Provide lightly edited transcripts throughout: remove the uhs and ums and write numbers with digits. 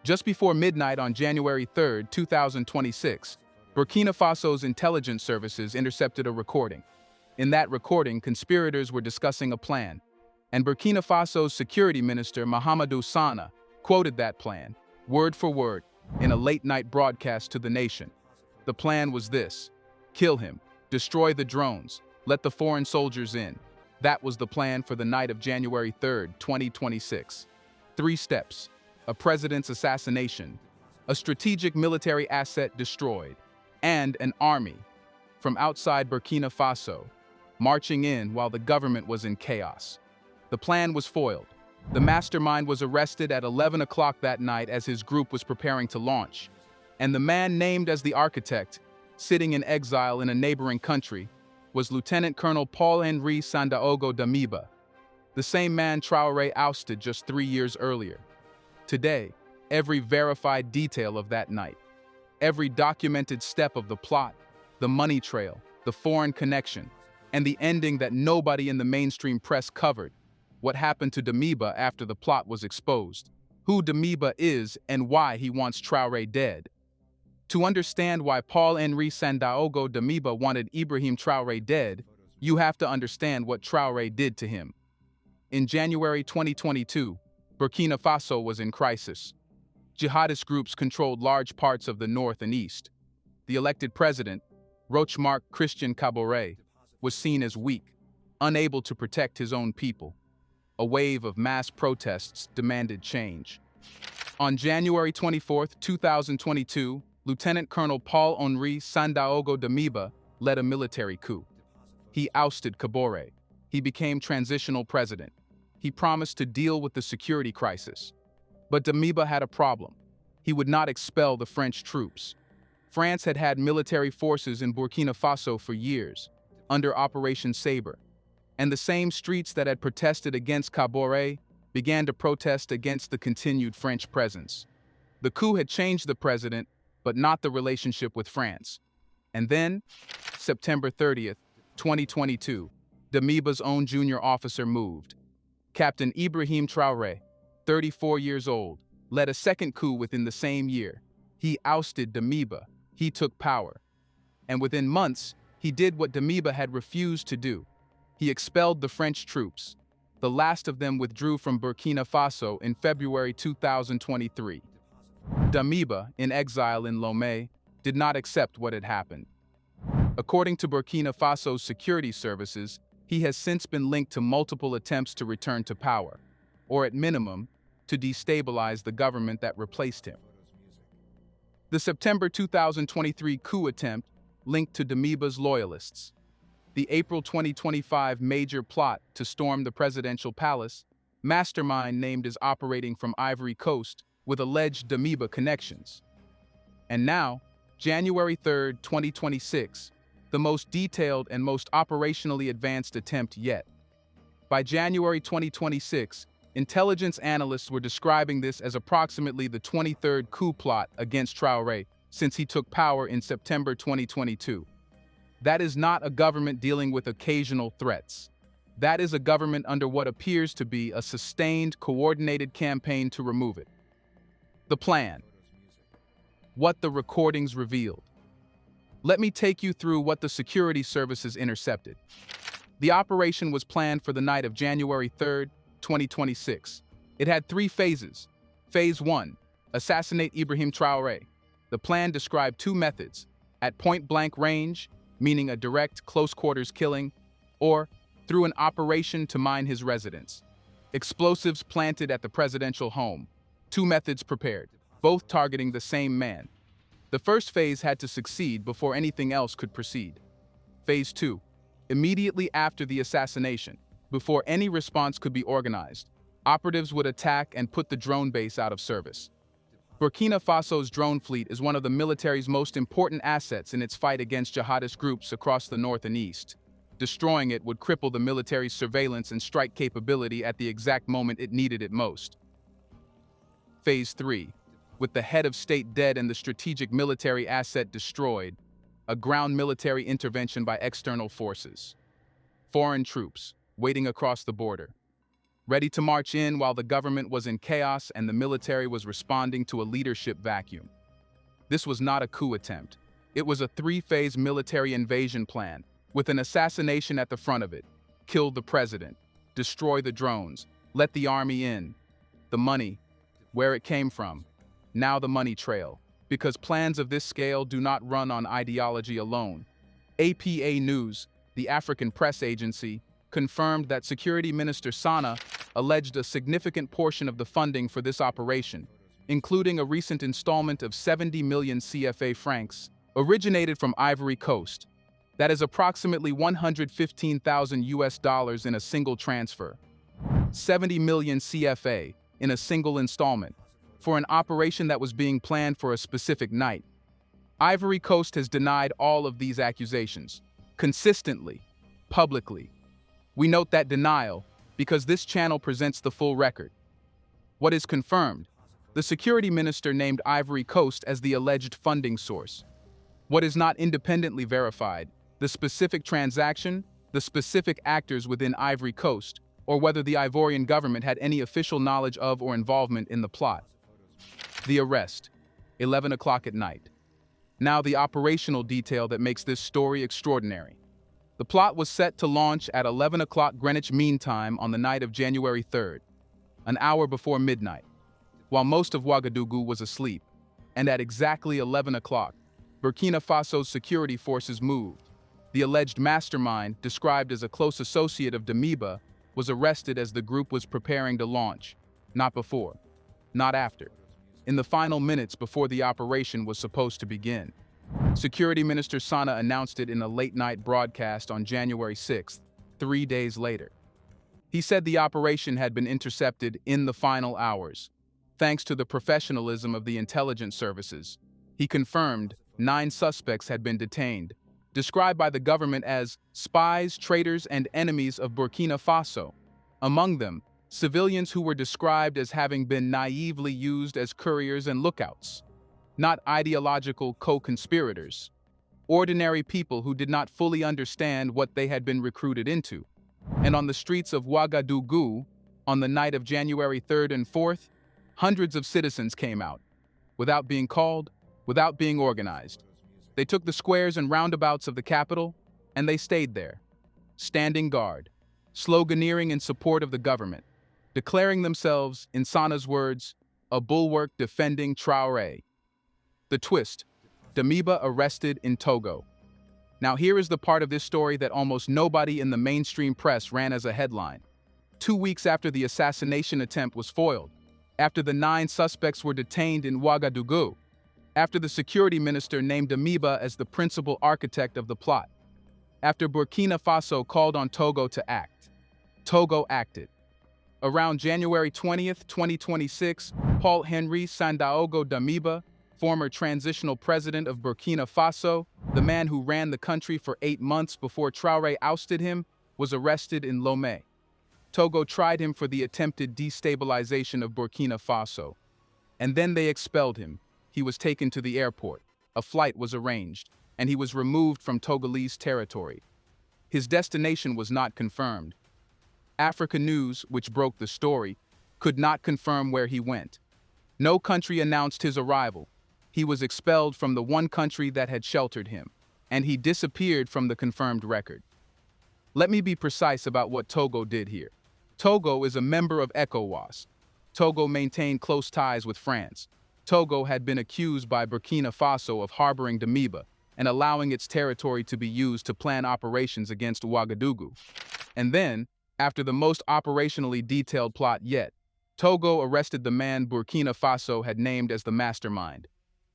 Just before midnight on January 3, 2026, Burkina Faso's intelligence services intercepted a recording. In that recording, conspirators were discussing a plan, and Burkina Faso's security minister, Mahamadou Sana, quoted that plan, word for word, in a late-night broadcast to the nation. The plan was this: kill him, destroy the drones, let the foreign soldiers in. That was the plan for the night of January 3, 2026. 3 steps: a president's assassination, a strategic military asset destroyed, and an army from outside Burkina Faso marching in while the government was in chaos. The plan was foiled. The mastermind was arrested at 11 o'clock that night as his group was preparing to launch, and the man named as the architect, sitting in exile in a neighboring country, was Lieutenant Colonel Paul-Henri Sandaogo Damiba, the same man Traore ousted just 3 years earlier. Today, every verified detail of that night, every documented step of the plot, the money trail, the foreign connection, and the ending that nobody in the mainstream press covered, what happened to Damiba after the plot was exposed, who Damiba is and why he wants Traore dead. To understand why Paul-Henri Sandaogo Damiba wanted Ibrahim Traore dead, you have to understand what Traore did to him. In January 2022, Burkina Faso was in crisis. Jihadist groups controlled large parts of the north and east. The elected president, Rochmark Christian Kabore, was seen as weak, unable to protect his own people. A wave of mass protests demanded change. On January 24, 2022, Lieutenant Colonel Paul-Henri Sandaogo Damiba led a military coup. He ousted Kabore. He became transitional president. He promised to deal with the security crisis. But Damiba had a problem. He would not expel the French troops. France had had military forces in Burkina Faso for years, under Operation Sabre, and the same streets that had protested against Kabore began to protest against the continued French presence. The coup had changed the president, but not the relationship with France. And then, September 30th, 2022, Damiba's own junior officer moved. Captain Ibrahim Traore, 34 years old, led a second coup within the same year. He ousted Damiba. He took power. And within months, he did what Damiba had refused to do. He expelled the French troops. The last of them withdrew from Burkina Faso in February 2023. Damiba, in exile in Lomé, did not accept what had happened. According to Burkina Faso's security services, he has since been linked to multiple attempts to return to power, or at minimum, to destabilize the government that replaced him. The September 2023 coup attempt linked to Damiba's loyalists. The April 2025 major plot to storm the presidential palace, mastermind named as operating from Ivory Coast with alleged Damiba connections. And now, January 3, 2026, the most detailed and most operationally advanced attempt yet. By January 2026, intelligence analysts were describing this as approximately the 23rd coup plot against Traore since he took power in September 2022. That is not a government dealing with occasional threats. That is a government under what appears to be a sustained, coordinated campaign to remove it. The plan. What the recordings revealed. Let me take you through what the security services intercepted. The operation was planned for the night of January 3, 2026. It had 3 phases. Phase 1, assassinate Ibrahim Traore. The plan described 2 methods: at point-blank range, meaning a direct, close-quarters killing, or through an operation to mine his residence. Explosives planted at the presidential home. 2 methods prepared, both targeting the same man. The first phase had to succeed before anything else could proceed. Phase 2, immediately after the assassination, before any response could be organized, operatives would attack and put the drone base out of service. Burkina Faso's drone fleet is one of the military's most important assets in its fight against jihadist groups across the north and east. Destroying it would cripple the military's surveillance and strike capability at the exact moment it needed it most. Phase 3, with the head of state dead and the strategic military asset destroyed, a ground military intervention by external forces. Foreign troops, waiting across the border. ready to march in while the government was in chaos and the military was responding to a leadership vacuum. This was not a coup attempt. It was a three-phase military invasion plan, with an assassination at the front of it. Kill the president, destroy the drones, let the army in. The money, where it came from. Now the money trail, because plans of this scale do not run on ideology alone. APA News, the African press agency, confirmed that Security Minister Sana alleged a significant portion of the funding for this operation, including a recent installment of 70 million CFA francs, originated from Ivory Coast. That is approximately 115,000 US dollars in a single transfer. 70 million CFA in a single installment, for an operation that was being planned for a specific night. Ivory Coast has denied all of these accusations, consistently, publicly. We note that denial because this channel presents the full record. What is confirmed? The security minister named Ivory Coast as the alleged funding source. What is not independently verified? The specific transaction, the specific actors within Ivory Coast, or whether the Ivorian government had any official knowledge of or involvement in the plot. The arrest, 11 o'clock at night. Now the operational detail that makes this story extraordinary. The plot was set to launch at 11 o'clock Greenwich Mean Time on the night of January 3rd, an hour before midnight, while most of Ouagadougou was asleep, and at exactly 11 o'clock, Burkina Faso's security forces moved. The alleged mastermind, described as a close associate of Damiba, was arrested as the group was preparing to launch. Not before, not after. In the final minutes before the operation was supposed to begin. Security Minister Sana announced it in a late-night broadcast on January 6th, 3 days later. He said the operation had been intercepted in the final hours, thanks to the professionalism of the intelligence services. He confirmed 9 suspects had been detained, described by the government as spies, traitors, and enemies of Burkina Faso. Among them, civilians who were described as having been naively used as couriers and lookouts, not ideological co-conspirators, ordinary people who did not fully understand what they had been recruited into. And on the streets of Ouagadougou, on the night of January 3rd and 4th, hundreds of citizens came out, without being called, without being organized. They took the squares and roundabouts of the capital, and they stayed there, standing guard, sloganeering in support of the government, declaring themselves, in Sana's words, a bulwark defending Traore. The twist: Damiba arrested in Togo. Now here is the part of this story that almost nobody in the mainstream press ran as a headline. 2 weeks after the assassination attempt was foiled, after the 9 suspects were detained in Ouagadougou, after the security minister named Damiba as the principal architect of the plot, after Burkina Faso called on Togo to act, Togo acted. Around January 20th, 2026, Paul-Henri Sandaogo Damiba, former transitional president of Burkina Faso, the man who ran the country for 8 months before Traore ousted him, was arrested in Lomé. Togo tried him for the attempted destabilization of Burkina Faso. And then they expelled him. He was taken to the airport. A flight was arranged, and he was removed from Togolese territory. His destination was not confirmed. Africa News, which broke the story, could not confirm where he went. No country announced his arrival. He was expelled from the one country that had sheltered him, and he disappeared from the confirmed record. Let me be precise about what Togo did here. Togo is a member of ECOWAS. Togo maintained close ties with France. Togo had been accused by Burkina Faso of harboring Damiba and allowing its territory to be used to plan operations against Ouagadougou. And then, after the most operationally detailed plot yet, Togo arrested the man Burkina Faso had named as the mastermind.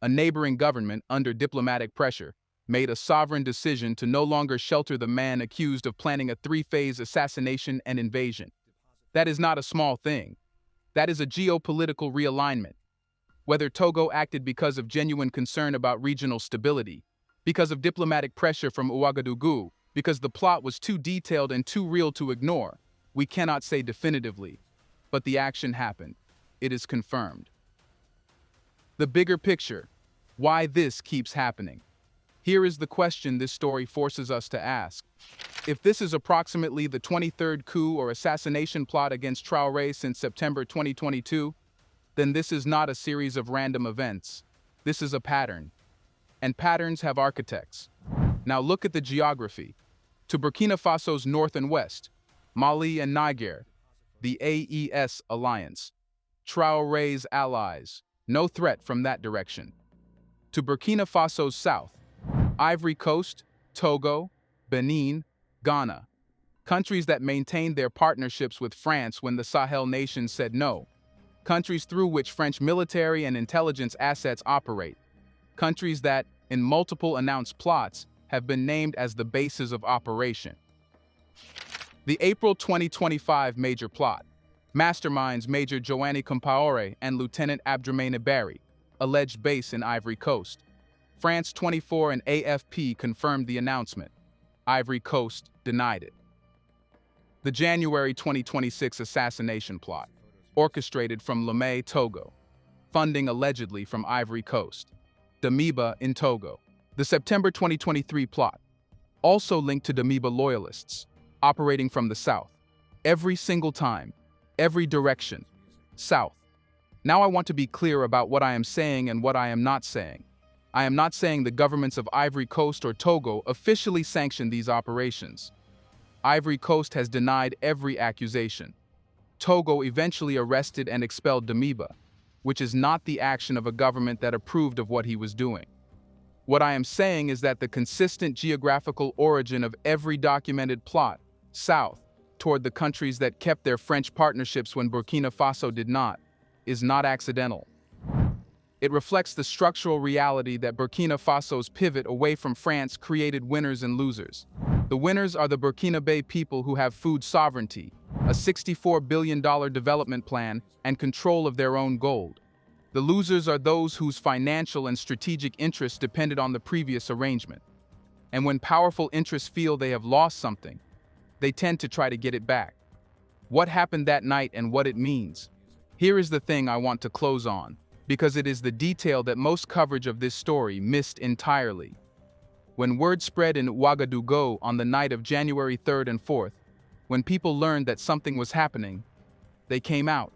A neighboring government, under diplomatic pressure, made a sovereign decision to no longer shelter the man accused of planning a 3-phase assassination and invasion. That is not a small thing. That is a geopolitical realignment. Whether Togo acted because of genuine concern about regional stability, because of diplomatic pressure from Ouagadougou, because the plot was too detailed and too real to ignore, we cannot say definitively. But the action happened. It is confirmed. The bigger picture: why this keeps happening. Here is the question this story forces us to ask. If this is approximately the 23rd coup or assassination plot against Traore since September 2022, then this is not a series of random events. This is a pattern. And patterns have architects. Now look at the geography. To Burkina Faso's north and west, Mali and Niger, the AES alliance. Traore's allies, no threat from that direction. To Burkina Faso's south, Ivory Coast, Togo, Benin, Ghana, countries that maintained their partnerships with France when the Sahel nations said no, countries through which French military and intelligence assets operate, countries that, in multiple announced plots, have been named as the bases of operation. The April 2025 major plot, masterminds Major Joanny Compaoré and Lieutenant Abdrahmane Ibrahim, alleged base in Ivory Coast. France 24 and AFP confirmed the announcement. Ivory Coast denied it. The January 2026 assassination plot, orchestrated from Lomé, Togo, funding allegedly from Ivory Coast. Damiba in Togo. The September 2023 plot, also linked to Damiba loyalists, operating from the south. Every single time, every direction, south. Now I want to be clear about what I am saying and what I am not saying. I am not saying the governments of Ivory Coast or Togo officially sanctioned these operations. Ivory Coast has denied every accusation. Togo eventually arrested and expelled Damiba, which is not the action of a government that approved of what he was doing. What I am saying is that the consistent geographical origin of every documented plot, south, toward the countries that kept their French partnerships when Burkina Faso did not, is not accidental. It reflects the structural reality that Burkina Faso's pivot away from France created winners and losers. The winners are the Burkinabe people who have food sovereignty, a $64 billion development plan, and control of their own gold. The losers are those whose financial and strategic interests depended on the previous arrangement. And when powerful interests feel they have lost something, they tend to try to get it back. What happened that night and what it means? Here is the thing I want to close on, because it is the detail that most coverage of this story missed entirely. When word spread in Ouagadougou on the night of January 3rd and 4th, when people learned that something was happening, they came out.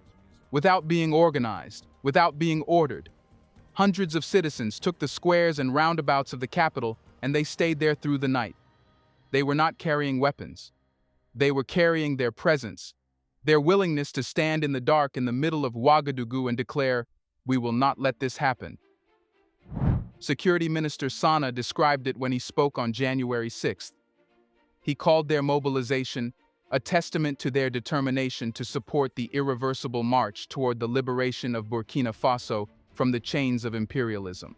Without being organized, without being ordered. Hundreds of citizens took the squares and roundabouts of the capital, and they stayed there through the night. They were not carrying weapons. They were carrying their presence, their willingness to stand in the dark in the middle of Ouagadougou and declare, "We will not let this happen." Security Minister Sana described it when he spoke on January 6th. He called their mobilization a testament to their determination to support the irreversible march toward the liberation of Burkina Faso from the chains of imperialism.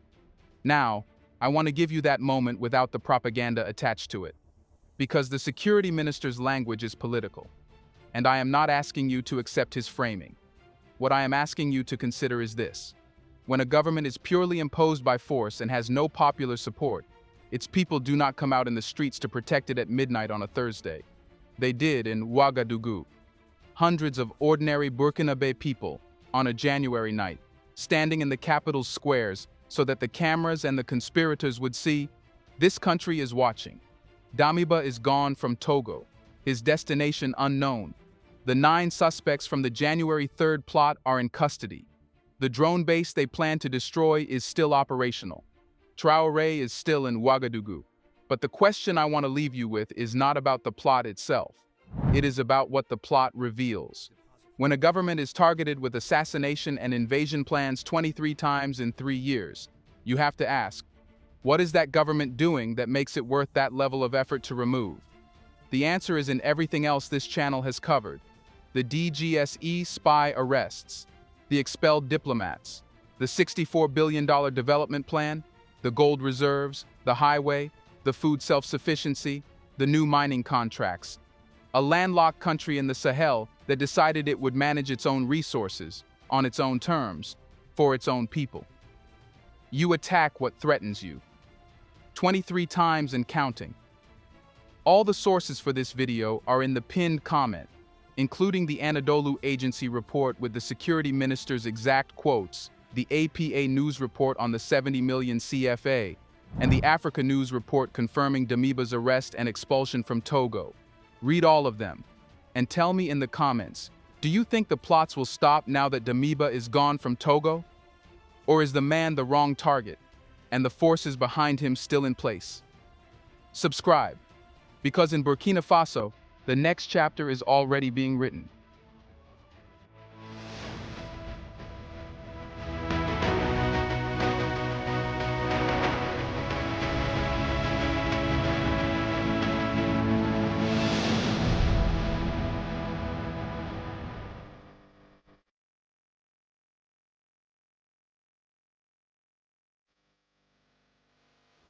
Now, I want to give you that moment without the propaganda attached to it, because the security minister's language is political, and I am not asking you to accept his framing. What I am asking you to consider is this. When a government is purely imposed by force and has no popular support, its people do not come out in the streets to protect it at midnight on a Thursday. They did in Ouagadougou. Hundreds of ordinary Burkinabe people, on a January night, standing in the capital's squares so that the cameras and the conspirators would see, this country is watching. Damiba is gone from Togo, his destination unknown. The 9 suspects from the January 3rd plot are in custody. The drone base they plan to destroy is still operational. Traore is still in Ouagadougou. But the question I want to leave you with is not about the plot itself. It is about what the plot reveals. When a government is targeted with assassination and invasion plans 23 times in 3 years, you have to ask, what is that government doing that makes it worth that level of effort to remove? The answer is in everything else this channel has covered. The DGSE spy arrests, the expelled diplomats, the $64 billion development plan, the gold reserves, the highway, the food self-sufficiency, the new mining contracts. A landlocked country in the Sahel that decided it would manage its own resources, on its own terms, for its own people. You attack what threatens you. 23 times and counting. All the sources for this video are in the pinned comment, including the Anadolu Agency report with the security minister's exact quotes, the APA news report on the 70 million CFA, and the Africa News report confirming Damiba's arrest and expulsion from Togo. Read all of them. And tell me in the comments, do you think the plots will stop now that Damiba is gone from Togo? Or is the man the wrong target, and the forces behind him still in place? Subscribe, because in Burkina Faso, the next chapter is already being written.